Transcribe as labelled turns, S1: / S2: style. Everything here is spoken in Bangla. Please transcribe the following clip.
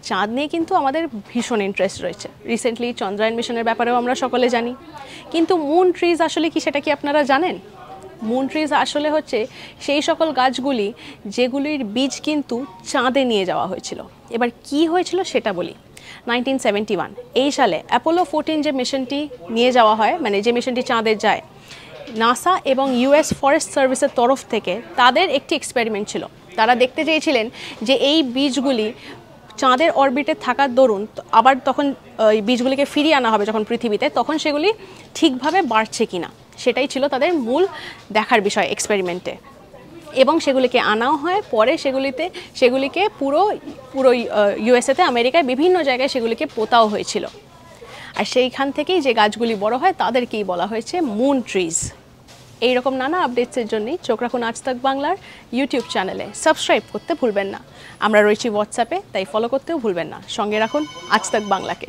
S1: চাঁদ নিয়ে কিন্তু আমাদের ভীষণ ইন্টারেস্ট রয়েছে। রিসেন্টলি চন্দ্রায়ন মিশনের ব্যাপারেও আমরা সকলে জানি, কিন্তু মুন ট্রিজ আসলে কি সেটা কি আপনারা জানেন? মুন ট্রিজ আসলে হচ্ছে সেই সকল গাছগুলি যেগুলির বীজ কিন্তু চাঁদে নিয়ে যাওয়া হয়েছিল। এবার কি হয়েছিল সেটা বলি। 1971 এই সালে অ্যাপোলো 14 যে মিশনটি নিয়ে যাওয়া হয়, মানে যে মিশনটি চাঁদে যায়, নাসা এবং ইউএস ফরেস্ট সার্ভিসের তরফ থেকে তাদের একটি এক্সপেরিমেন্ট ছিল। তারা দেখতে চেয়েছিলেন যে এই বীজগুলি চাঁদের অরবিটে থাকার দরুন আবার তখন এই বীজগুলিকে ফিরিয়ে আনা হবে যখন পৃথিবীতে, তখন সেগুলি ঠিকভাবে বাড়ছে কিনা, সেটাই ছিল তাদের মূল দেখার বিষয় এক্সপেরিমেন্টে। এবং সেগুলিকে আনাও হয়, পরে সেগুলিকে পুরো ইউএসএতে, আমেরিকায় বিভিন্ন জায়গায় সেগুলিকে পোতাও হয়েছিল। আর সেইখান থেকেই যে গাছগুলি বড় হয় তাদেরকেই বলা হয়েছে মুন ট্রিজ। এইরকম নানা আপডেটসের জন্যই চোখ রাখুন আজ তাক বাংলার ইউটিউব চ্যানেলে। সাবস্ক্রাইব করতে ভুলবেন না। আমরা রয়েছি হোয়াটসঅ্যাপে, তাই ফলো করতেও ভুলবেন না। সঙ্গে রাখুন আজ তাক বাংলাকে।